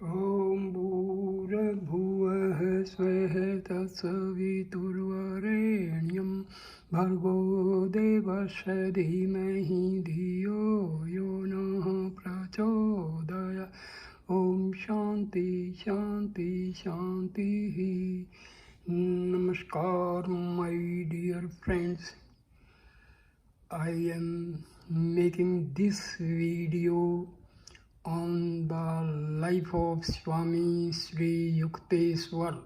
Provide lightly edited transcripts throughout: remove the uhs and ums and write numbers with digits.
ॐ भूर्भुवः स्वः तत्सवितुर्वरेण्यं भर्गो देवस्य धीमहि धियो यो नः प्रचोदयात्. ॐ शान्ति शान्ति शान्तिः. Namaskar, my dear friends. I am making this video on the life of Swami Sri Yukteswar,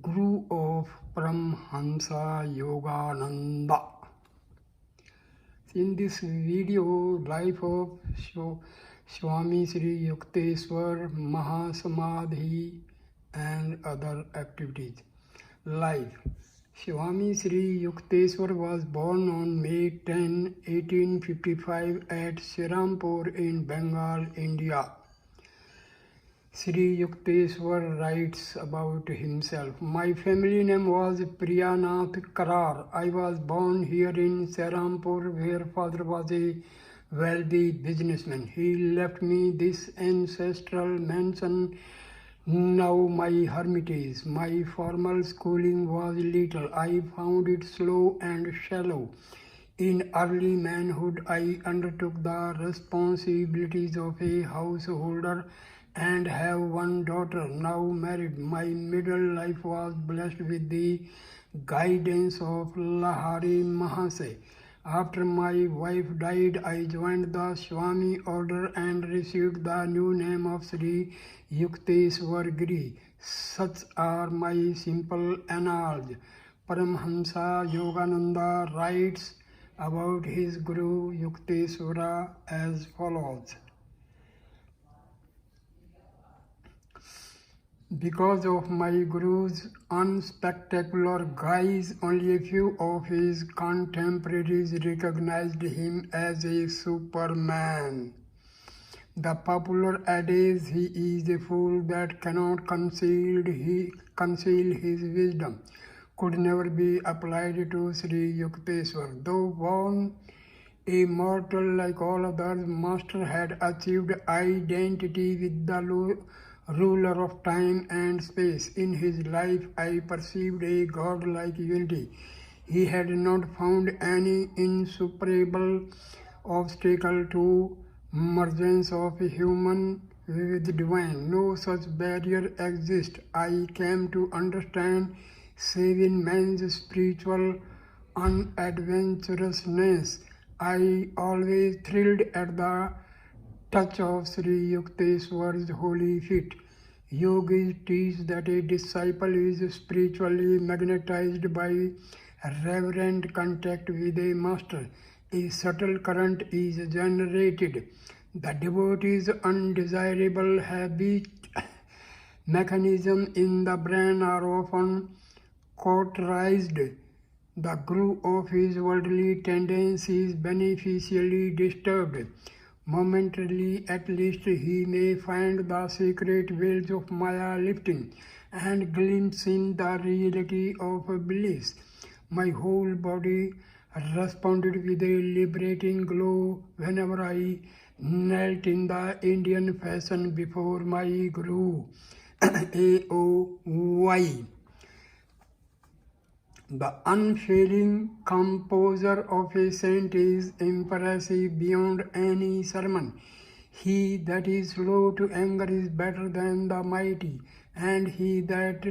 Guru of Paramhansa Yogananda. In this video, life of Swami Sri Yukteswar, Mahasamadhi and other activities. Life. Swami Sri Yukteswar was born on May 10, 1855 at Srirampur in Bengal, India. Sri Yukteswar writes about himself. My family name was Priyanath Karar. I was born here in Srirampur where father was a wealthy businessman. He left me this ancestral mansion, now my hermitage. My formal schooling was little. I found it slow and shallow. In early manhood, I undertook the responsibilities of a householder and have one daughter, now married. My middle life was blessed with the guidance of Lahiri Mahasya. After my wife died, I joined the Swami order and received the new name of Sri Yukteswar Giri. Such are my simple annals. Paramhansa Yogananda writes about his Guru Yukteswara as follows. Because of my Guru's unspectacular guise, only a few of his contemporaries recognized him as a superman. The popular adage, "He is a fool that cannot conceal his wisdom," could never be applied to Sri Yukteswar. Though born a mortal like all others, Master had achieved identity with the ruler of time and space. In his life, I perceived a God-like unity. He had not found any insuperable obstacle to mergence of human with divine. No such barrier exists. I came to understand, save in man's spiritual unadventurousness. I always thrilled at the touch of Sri Yukteswar's holy feet. Yogis teach that a disciple is spiritually magnetized by reverent contact with a master. A subtle current is generated. The devotee's undesirable habit mechanism in the brain are often cauterized. The Guru of his worldly tendencies beneficially disturbed. Momentarily at least, he may find the secret veils of Maya lifting and glimpse in the reality of bliss. My whole body responded with a liberating glow whenever I knelt in the Indian fashion before my Guru. AOY. The unfailing composure of a saint is impressive beyond any sermon. He that is slow to anger is better than the mighty, and he that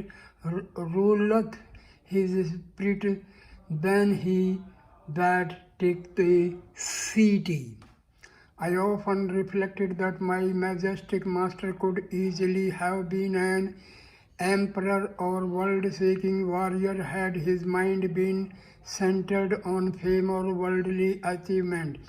ruleth his spirit than he that taketh a city. I often reflected that my majestic master could easily have been an emperor or world-shaking warrior had his mind been centered on fame or worldly achievement.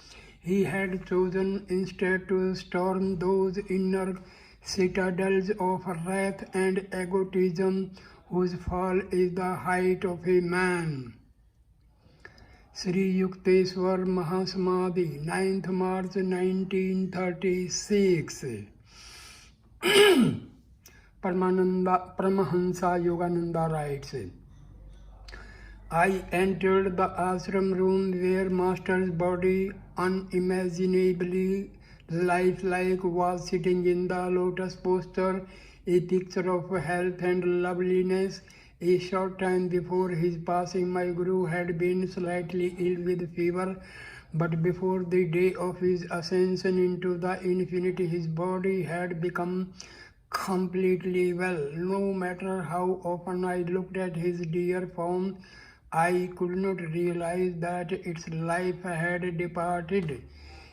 He had chosen instead to storm those inner citadels of wrath and egotism whose fall is the height of a man. Sri Yukteswar Mahasamadhi, 9th March 1936. Paramhansa Yogananda writes, I entered the ashram room where Master's body unimaginably lifelike, was sitting in the lotus posture, a picture of health and loveliness. A short time before his passing, my Guru had been slightly ill with fever, but before the day of his ascension into the infinity, his body had become completely well. No matter how often I looked at his dear form, I could not realize that its life had departed.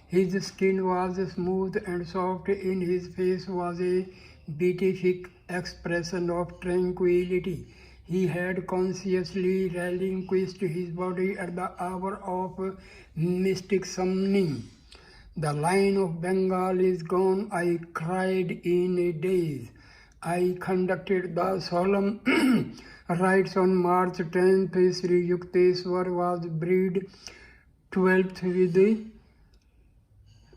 His skin was smooth and soft. In his face was a beatific expression of tranquility. He had consciously relinquished his body at the hour of mystic summoning. The line of Bengal is gone, I cried in a daze. I conducted the solemn rites on March 10th. Sri Yukteswar was buried 12th with the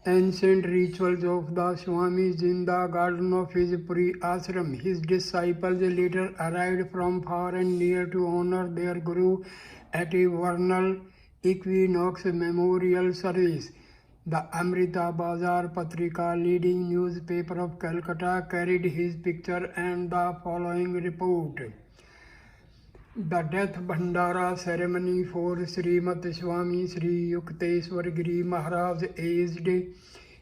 ancient rituals of the Swamis in the garden of his Puri ashram. His disciples later arrived from far and near to honor their Guru at a vernal equinox memorial service. The Amrita Bazar Patrika, leading newspaper of Calcutta, carried his picture and the following report. The death Bhandara ceremony for Srimati Swami Sri Yukteswar Giri Maharaj, aged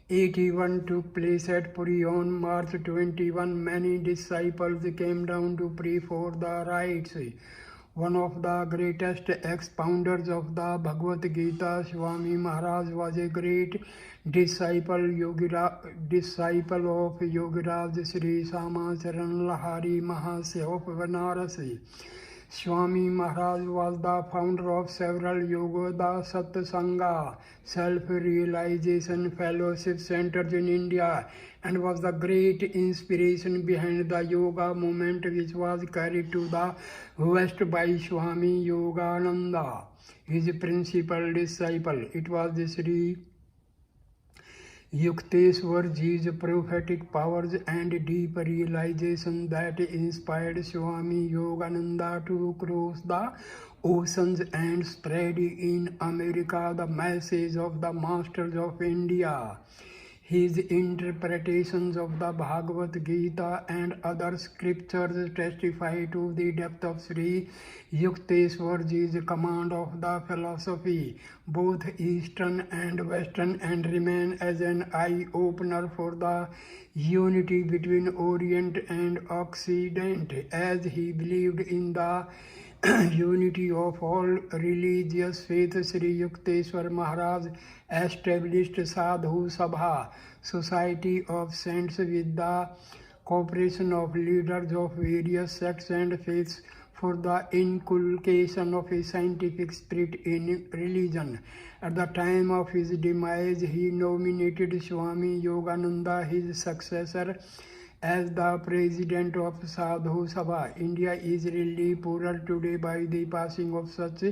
81, took place at Puri on March 21. Many disciples came down to pray for the rites. One of the greatest expounders of the Bhagavad Gita, Swami Maharaj, was a great disciple of Yogiraj Sri Samacharan Lahiri Mahasya of Varanasi. Swami Maharaj was the founder of several yoga, the Satsanga, self-realization fellowship centers in India, and was the great inspiration behind the yoga movement which was carried to the West by Swami Yogananda, his principal disciple. It was Sri Yukteswar Ji's prophetic powers and deep realization that inspired Swami Yogananda to cross the oceans and spread in America the message of the masters of India. His interpretations of the Bhagavad Gita and other scriptures testify to the depth of Sri Yukteswarji's command of the philosophy, both Eastern and Western, and remain as an eye-opener for the unity between Orient and Occident, as he believed in the unity of all religious faiths. Sri Yukteswar Maharaj established Sadhu Sabha, Society of Saints, with the cooperation of leaders of various sects and faiths for the inculcation of a scientific spirit in religion. At the time of his demise, he nominated Swami Yogananda, his successor, as the president of Sadhu Sabha. India is really poorer today by the passing of such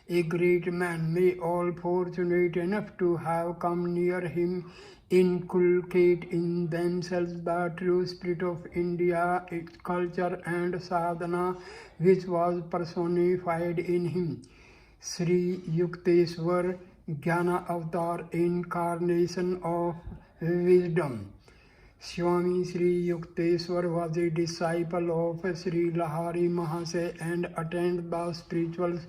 a great man. May all fortunate enough to have come near him inculcate in themselves the true spirit of India, its culture and sadhana, which was personified in him. Sri Yukteswar, Jnana Avatar, incarnation of wisdom. Swami Sri Yukteswar was a disciple of Sri Lahiri Mahasya and attained the spiritual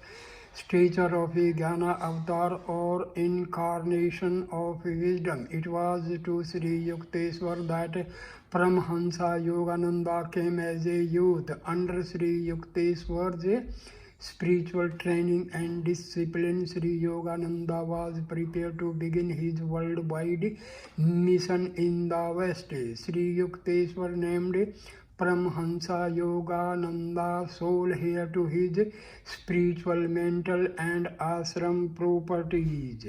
stature of a Jnana Avatar or incarnation of wisdom. It was to Sri Yukteswar that Paramhansa Yogananda came as a youth. Under Sri Yukteswar's spiritual training and discipline, Sri Yogananda was prepared to begin his worldwide mission in the West. Sri Yukteswar named Paramhansa Yogananda soul heir to his spiritual, mental and ashram properties.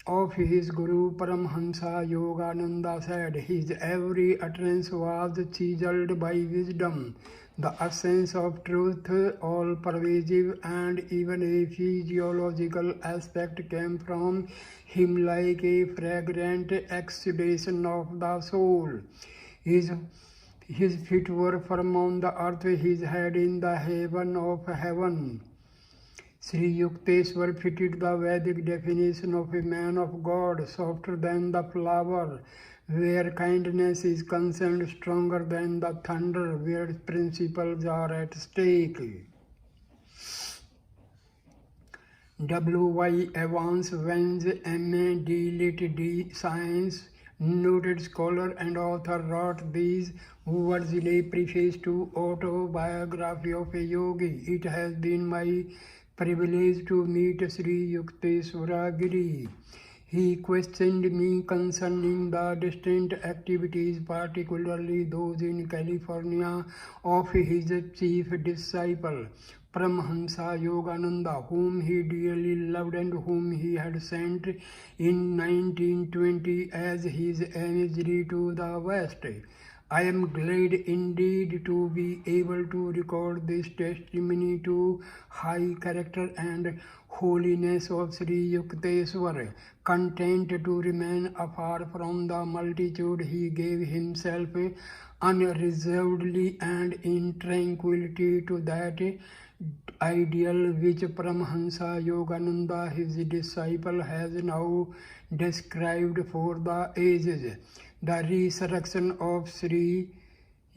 Of his Guru, Paramhansa Yogananda said, his every utterance was chiseled by wisdom, the essence of truth, all pervasive, and even a physiological aspect came from him like a fragrant exudation of the soul. His feet were firm on the earth, his head in the heaven of heaven. Sri Yukteswar fitted the Vedic definition of a man of God, softer than the flower, where kindness is concerned, stronger than the thunder, where principles are at stake. W.Y. Evans Vance, M.A. D.Lit. D. Science, noted scholar and author, wrote these words in a preface to Autobiography of a Yogi. It has been my privilege to meet Sri Yukteswar Giri. He questioned me concerning the distant activities, particularly those in California, of his chief disciple, Paramhansa Yogananda, whom he dearly loved and whom he had sent in 1920 as his emissary to the West. I am glad indeed to be able to record this testimony to high character and holiness of Sri Yukteswar. Content to remain afar from the multitude, he gave himself unreservedly and in tranquility to that ideal which Paramhansa Yogananda, his disciple, has now described for the ages. The resurrection of Sri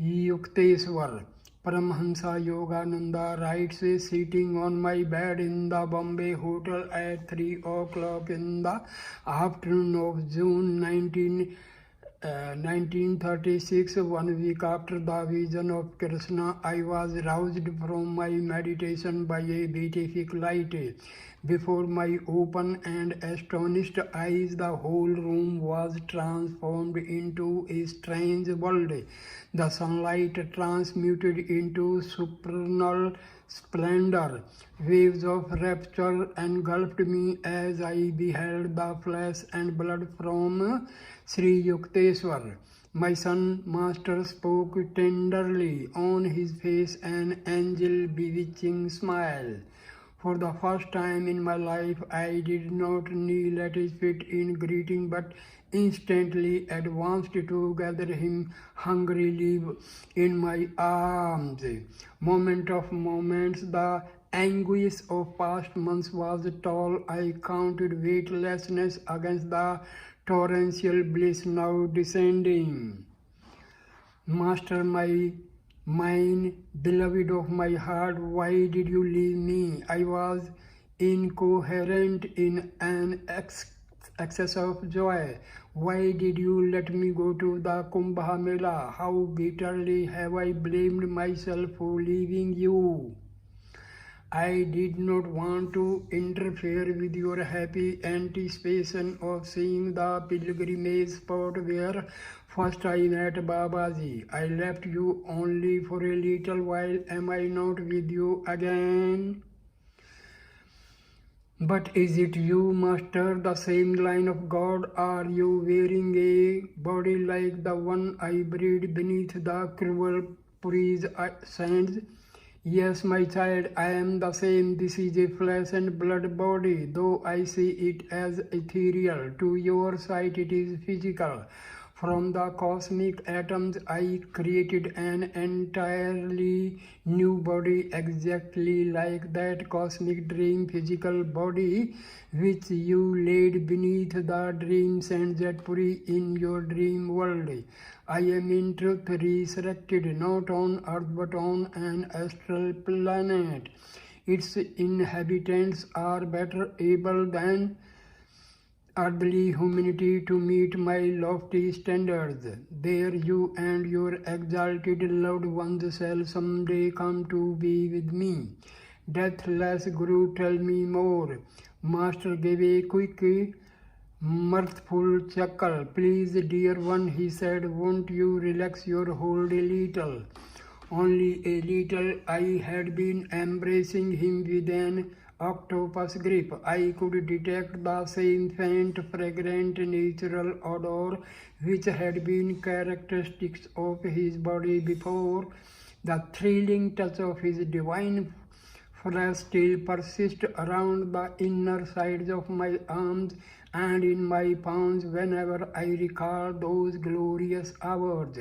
Yukteswar. Paramhansa Yogananda writes, sitting on my bed in the Bombay hotel at 3 o'clock in the afternoon of June 1936, 1 week after the vision of Krishna, I was roused from my meditation by a beatific light. Before my open and astonished eyes, the whole room was transformed into a strange world. The sunlight transmuted into supernal splendor. Waves of rapture engulfed me as I beheld the flesh and blood from Sri Yukteswar. My son master spoke tenderly, on his face an angel bewitching smile. For the first time in my life, I did not kneel at his feet in greeting, but instantly advanced to gather him hungrily in my arms. Moment of moments, the anguish of past months was tall. I counted weightlessness against the torrential bliss now descending. Master, my mine, beloved of my heart, why did you leave me? I was incoherent in an excess of joy. Why did you let me go to the Kumbh Mela? How bitterly have I blamed myself for leaving you. I did not want to interfere with your happy anticipation of seeing the pilgrimage spot where first I met Babaji. I left you only for a little while. Am I not with you again? But is it you, Master, the same line of God? Are you wearing a body like the one I breathed beneath the cruel Puri's sands? Yes, my child, I am the same. This is a flesh and blood body, though I see it as ethereal. To your sight it is physical. From the cosmic atoms I created an entirely new body, exactly like that cosmic dream physical body which you laid beneath the dream sands at Puri in your dream world. I am in truth resurrected, not on earth but on an astral planet. Its inhabitants are better able than earthly humanity to meet my lofty standards. There you and your exalted loved ones shall someday come to be with me. Deathless Guru, tell me more. Master gave a quick, mirthful chuckle. Please, dear one, he said, won't you relax your hold a little? Only a little. I had been embracing him with an octopus grip. I could detect the same faint, fragrant, natural odor which had been characteristic of his body before. The thrilling touch of his divine flesh still persists around the inner sides of my arms and in my palms whenever I recall those glorious hours.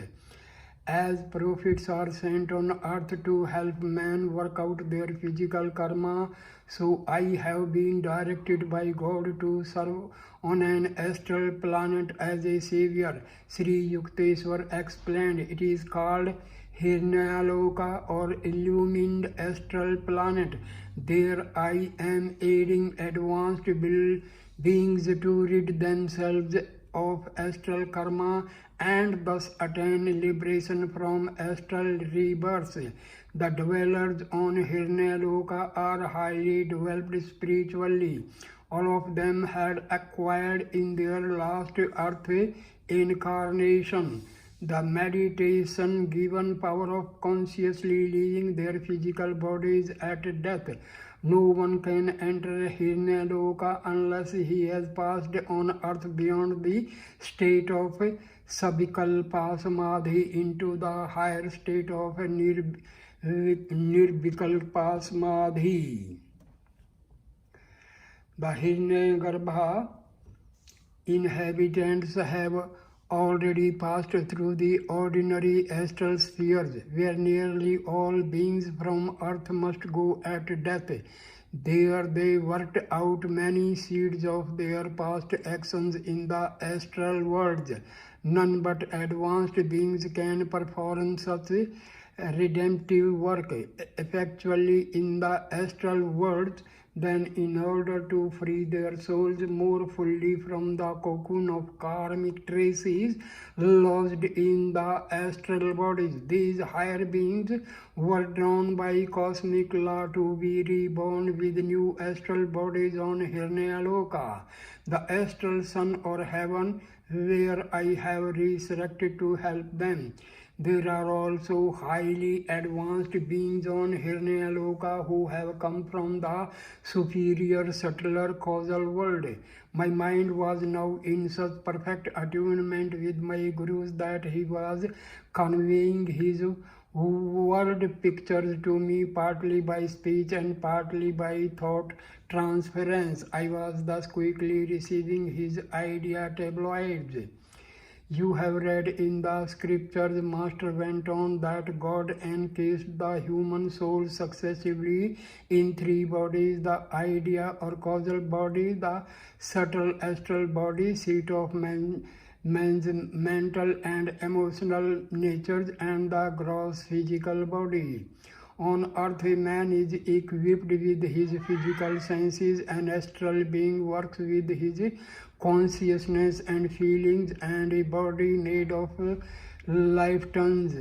As prophets are sent on earth to help man work out their physical karma, so I have been directed by God to serve on an astral planet as a savior. Sri Yukteswar explained it is called Hirnyaloka or illumined astral planet. There I am aiding advanced beings to rid themselves of astral karma and thus attain liberation from astral rebirths. The dwellers on Hirnyaloka are highly developed spiritually. All of them had acquired in their last earth incarnation the meditation given power of consciously leaving their physical bodies at death. No one can enter Hirnyaloka unless he has passed on earth beyond the state of Sabikalpa Samadhi into the higher state of Nirvikalpa Samadhi. The Hirnyagarbha inhabitants have already passed through the ordinary astral spheres, where nearly all beings from earth must go at death. There they worked out many seeds of their past actions in the astral worlds. None but advanced beings can perform such redemptive work effectually in the astral world. Then, in order to free their souls more fully from the cocoon of karmic traces lodged in the astral bodies, these higher beings were drawn by cosmic law to be reborn with new astral bodies on Hirnyaloka, the astral sun or heaven, where I have resurrected to help them. There are also highly advanced beings on Hirnyaloka who have come from the superior, subtler causal world. My mind was now in such perfect attunement with my gurus that he was conveying his word pictures to me partly by speech and partly by thought transference. I was thus quickly receiving his idea tabloids. You have read in the scriptures, Master went on, that God encased the human soul successively in three bodies: the idea or causal body, the subtle astral body, seat of man's mental and emotional natures, and the gross physical body. On earth, a man is equipped with his physical senses, an astral being works with his consciousness and feelings, and a body made of life turns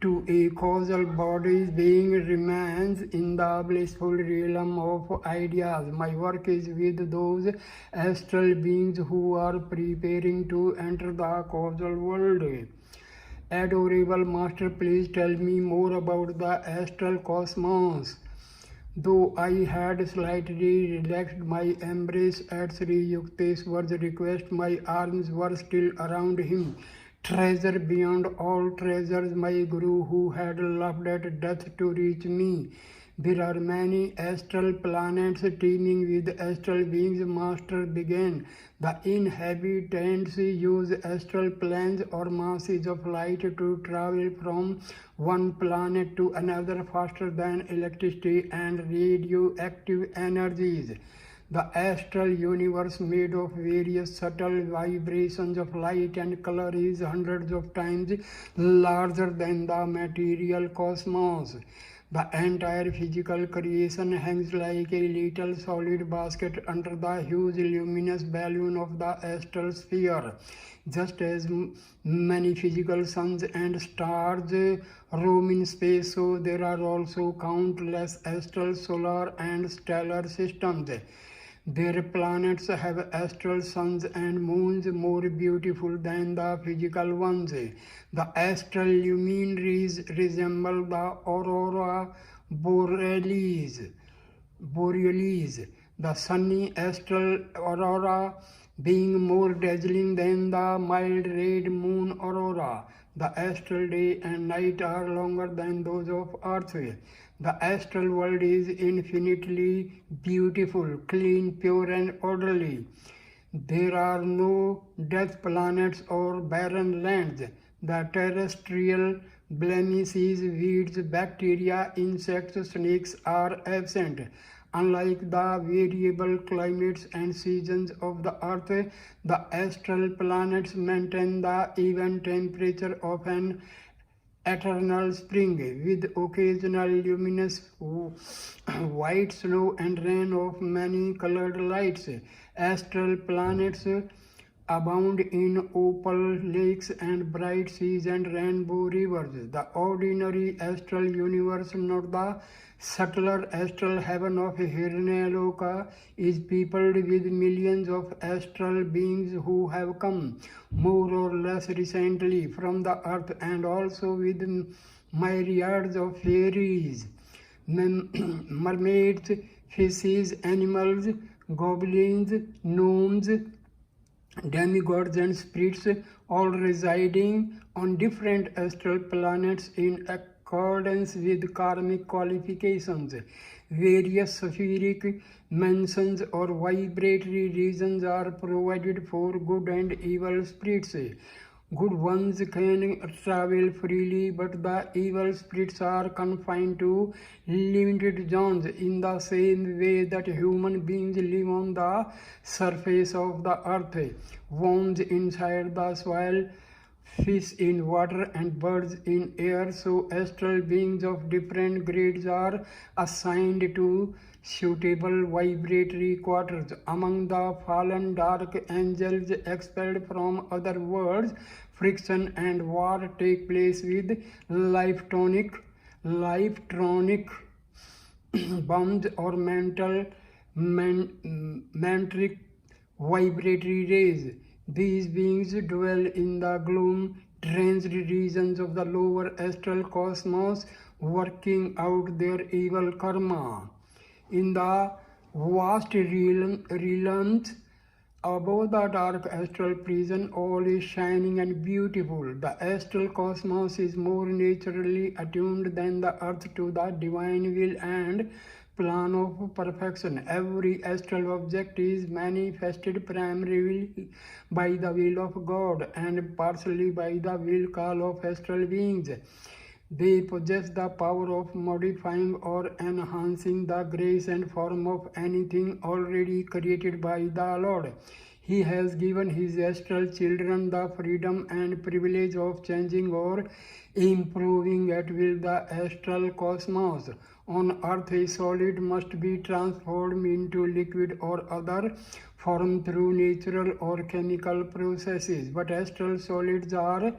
to a causal body being remains in the blissful realm of ideas. My work is with those astral beings who are preparing to enter the causal world. Adorable Master, please tell me more about the astral cosmos. Though I had slightly relaxed my embrace at Sri Yukteswar's request, my arms were still around him. Treasure beyond all treasures, my Guru, who had laughed at death to reach me. There are many astral planets teeming with astral beings, Master began. The inhabitants use astral planes or masses of light to travel from one planet to another faster than electricity and radioactive energies. The astral universe, made of various subtle vibrations of light and color, is hundreds of times larger than the material cosmos. The entire physical creation hangs like a little solid basket under the huge luminous balloon of the astral sphere. Just as many physical suns and stars roam in space, so there are also countless astral, solar and stellar systems. Their planets have astral suns and moons more beautiful than the physical ones. The astral luminaries resemble the aurora borealis. The sunny astral aurora being more dazzling than the mild red moon aurora. The astral day and night are longer than those of earth. The astral world is infinitely beautiful, clean, pure and orderly. There are no death planets or barren lands. The terrestrial blemishes, weeds, bacteria, insects, snakes are absent. Unlike the variable climates and seasons of the earth, the astral planets maintain the even temperature of an eternal spring, with occasional luminous white snow and rain of many colored lights. Astral planets abound in opal lakes and bright seas and rainbow rivers. The ordinary astral universe, not the subtler astral heaven of Hiranyaloka, is peopled with millions of astral beings who have come more or less recently from the earth, and also with myriads of fairies, mermaids, fishes, animals, goblins, gnomes, demigods and spirits, all residing on different astral planets in accordance with karmic qualifications. Various spheric mansions or vibratory regions are provided for good and evil spirits. Good ones can travel freely, but the evil spirits are confined to limited zones in the same way that human beings live on the surface of the earth, worms inside the soil, fish in water and birds in air. So astral beings of different grades are assigned to suitable vibratory quarters. Among the fallen dark angels expelled from other worlds, friction and war take place with life-tonic bombs or mantric vibratory rays. These beings dwell in the gloom-drenched regions of the lower astral cosmos, working out their evil karma. In the vast realms above the dark astral prison, all is shining and beautiful. The astral cosmos is more naturally attuned than the earth to the divine will and plan of perfection. Every astral object is manifested primarily by the will of God and partially by the will call of astral beings. They possess the power of modifying or enhancing the grace and form of anything already created by the Lord. He has given his astral children the freedom and privilege of changing or improving at will the astral cosmos. On earth, a solid must be transformed into liquid or other form through natural or chemical processes, but astral solids are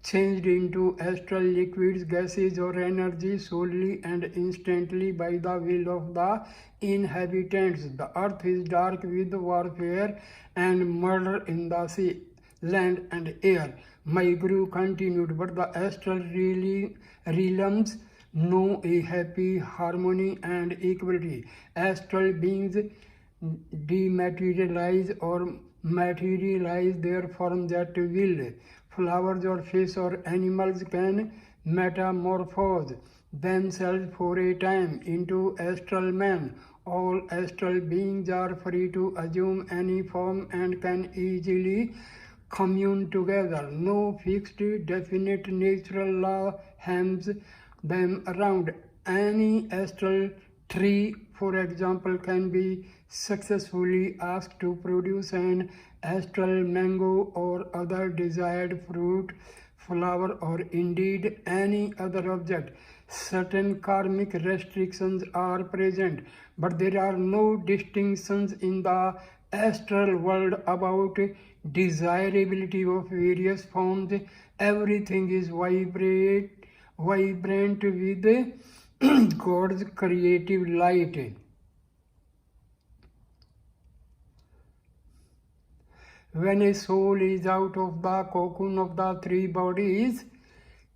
changed into astral liquids, gases or energy solely and instantly by the will of the inhabitants. The earth is dark with warfare and murder in the sea, land and air. My Guru continued, but the astral realms know a happy harmony and equality. Astral beings dematerialize or materialize their forms at will. Flowers or fish or animals can metamorphose themselves for a time into astral men. All astral beings are free to assume any form and can easily commune together. No fixed, definite natural law hems them around. Any astral tree, for example, can be successfully asked to produce an astral mango or other desired fruit, flower, or indeed any other object. Certain karmic restrictions are present, but there are no distinctions in the astral world about desirability of various forms. Everything is vibrant with God's creative light. When a soul is out of the cocoon of the three bodies,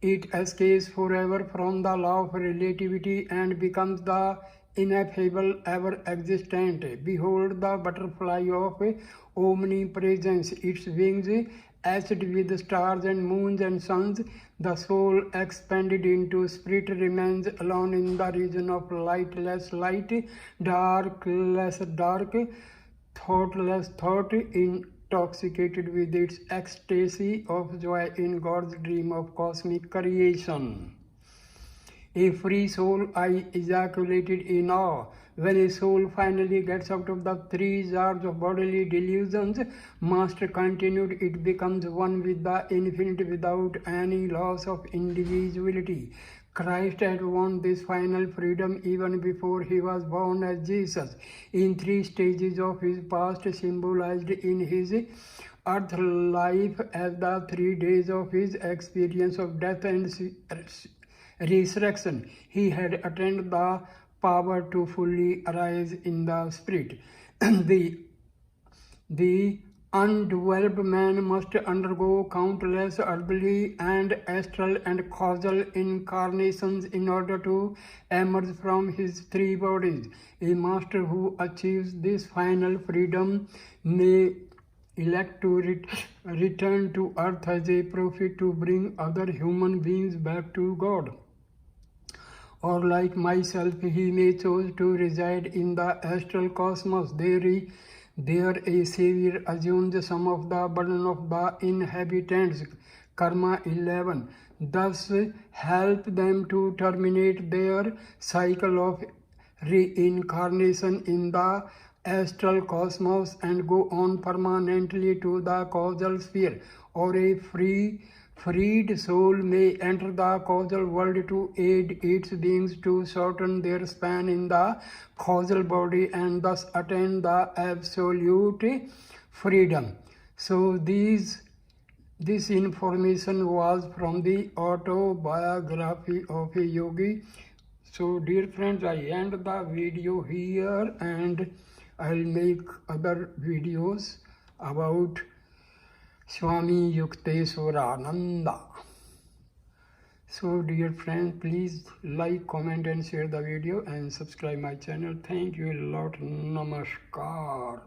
it escapes forever from the law of relativity and becomes the ineffable, ever-existent. Behold the butterfly of omnipresence, its wings etched with stars and moons and suns. The soul expanded into spirit remains alone in the region of lightless light, dark less dark, thoughtless thought, in intoxicated with its ecstasy of joy in God's dream of cosmic creation. A free soul, I ejaculated in awe. When a soul finally gets out of the three jars of bodily delusions, Master continued, it becomes one with the infinite without any loss of individuality. Christ had won this final freedom even before he was born as Jesus, in three stages of his past, symbolized in his earth life as the 3 days of his experience of death and resurrection. He had attained the power to fully arise in the spirit. the undeveloped man must undergo countless earthly and astral and causal incarnations in order to emerge from his three bodies. A master who achieves this final freedom may elect to return to earth as a prophet to bring other human beings back to God. Or like myself, he may choose to reside in the astral cosmos. There a savior assumes some of the burden of the inhabitants, Karma 11, thus help them to terminate their cycle of reincarnation in the astral cosmos and go on permanently to the causal sphere. Or a freed soul may enter the causal world to aid its beings to shorten their span in the causal body and thus attain the absolute freedom. So this information was from the autobiography of a yogi. So dear friends, I end the video here and I'll make other videos about Swami Yukteswar. So dear friends, please like, comment and share the video and subscribe my channel. Thank you a lot. Namaskar.